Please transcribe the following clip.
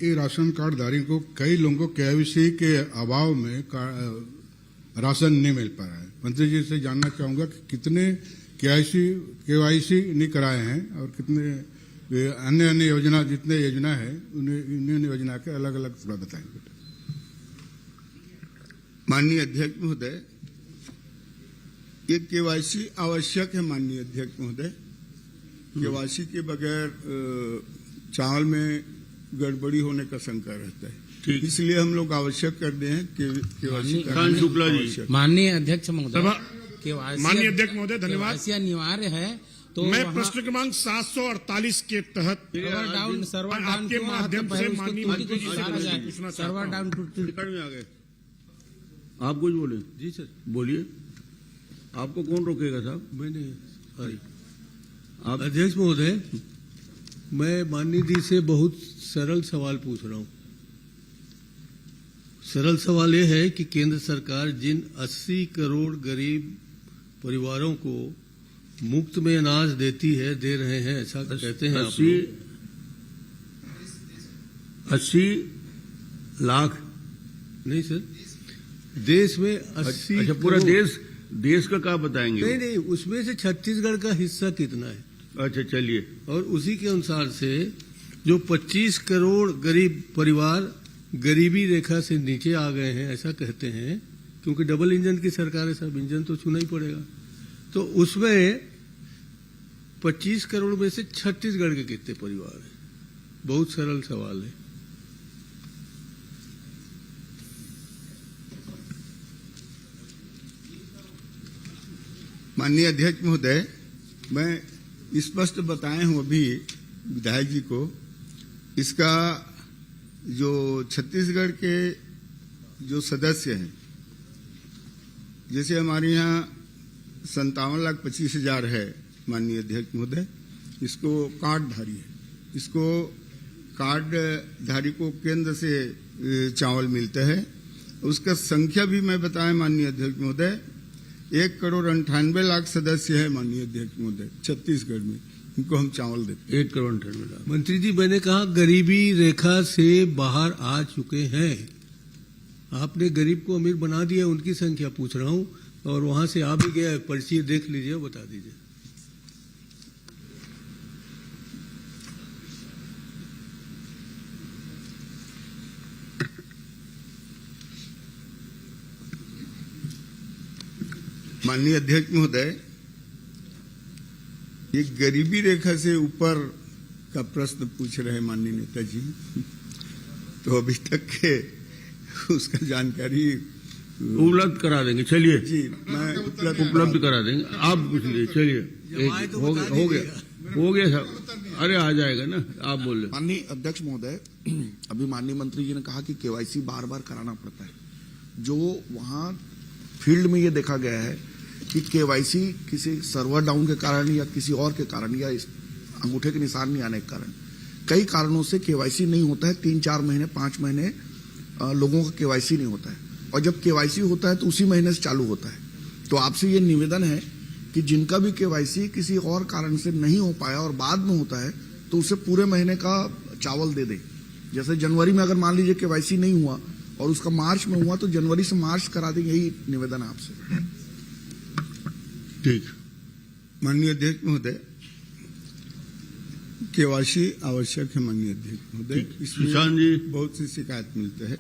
ये ration card धारी को कई लोगों को केवाईसी के अभाव में राशन नहीं मिल पा रहा है। मंत्री जी से जानना चाहूंगा कि कितने केवाईसी नहीं कराए हैं और कितने अन्य अन्य योजना जितने योजना है उन्हें योजना के अलग अलग थोड़ा बताएंगे। माननीय अध्यक्ष महोदय, ये केवाईसी आवश्यक है। माननीय अध्यक्ष महोदय, केवाईसी के बगैर चावल में गड़बड़ी होने का शंका रहता है, इसलिए हम लोग आवश्यक कर दे हैं कि केवाईसी शुक्ला जी। माननीय अध्यक्ष महोदय, माननीय अध्यक्ष महोदय धन्यवाद। अनिवार्य है तो मैं प्रश्न क्रमांक 748 के तहत आपके माध्यम से माननीय मंत्री जी से पूछना चाहता हूं। आप कुछ बोले? जी सर बोलिए। आपको कौन रोकेगा साहब? मैंने आप अध्यक्ष महोदय, मैं माननीय जी से बहुत सरल सवाल पूछ रहा हूं। सरल सवाल यह है कि केंद्र सरकार जिन 80 करोड़ गरीब परिवारों को मुफ्त में अनाज देती है, दे रहे हैं, ऐसा कहते हैं 80 लाख नहीं सर, देश में 80 अच्छा पूरा देश का क्या बताएंगे? नहीं, उसमें से छत्तीसगढ़ का हिस्सा कितना है? अच्छा चलिए। और उसी के अनुसार से जो 25 करोड़ गरीब परिवार गरीबी रेखा से नीचे आ गए हैं, ऐसा कहते हैं, क्योंकि डबल इंजन की सरकार है साहब, इंजन तो छूना ही पड़ेगा। तो उसमें 25 करोड़ में से छत्तीसगढ़ के कितने परिवार हैं? बहुत सरल सवाल है। माननीय अध्यक्ष महोदय, मैं स्पष्ट बताए हूं अभी विधायक जी को, इसका जो छत्तीसगढ़ के जो सदस्य हैं, जैसे हमारे यहाँ 57,25,000 है माननीय अध्यक्ष महोदय, इसको कार्डधारी है, इसको कार्डधारी को केंद्र से चावल मिलता है। उसका संख्या भी मैं बताएं माननीय अध्यक्ष महोदय, 1,98,00,000 सदस्य है माननीय अध्यक्ष महोदय छत्तीसगढ़ में, इनको हम चावल देते हैं। 1,98,00,000। मंत्री जी, मैंने कहा गरीबी रेखा से बाहर आ चुके हैं। आपने गरीब को अमीर बना दिया, उनकी संख्या पूछ रहा हूं, और वहां से आ भी गया, पर्ची देख लीजिए, बता दीजिए। माननीय अध्यक्ष महोदय, ये गरीबी रेखा से ऊपर का प्रश्न पूछ रहे हैं माननीय नेताजी, तो अभी तक के उसका जानकारी उपलब्ध करा देंगे। चलिए जी, मैं उपलब्ध करा देंगे, आप पूछ लीजिए। चलिए, हो गया साहब, अरे आ जाएगा ना, आप बोल रहे। माननीय अध्यक्ष महोदय, अभी माननीय मंत्री जी ने कहा कि केवाईसी बार बार कराना पड़ता है। जो वहां फील्ड में ये देखा गया है कि केवाईसी किसी सर्वर डाउन के कारण या किसी और के कारण या अंगूठे के निशान नहीं आने के कारण, कई कारणों से केवाईसी नहीं होता है। 3-4 महीने 5 महीने लोगों का केवाईसी नहीं होता है, और जब केवाईसी होता है तो उसी महीने से चालू होता है। तो आपसे ये निवेदन है कि जिनका भी केवाईसी किसी और कारण से नहीं हो पाया और बाद में होता है, तो उसे पूरे महीने का चावल दे दें। जैसे जनवरी में अगर मान लीजिए केवाईसी नहीं हुआ और उसका मार्च में हुआ, तो जनवरी से मार्च करा दें, यही निवेदन है आपसे। ठीक। माननीय अध्यक्ष महोदय, केवाईसी आवश्यक है माननीय अध्यक्ष महोदय, इसमें बहुत सी शिकायत मिलते हैं।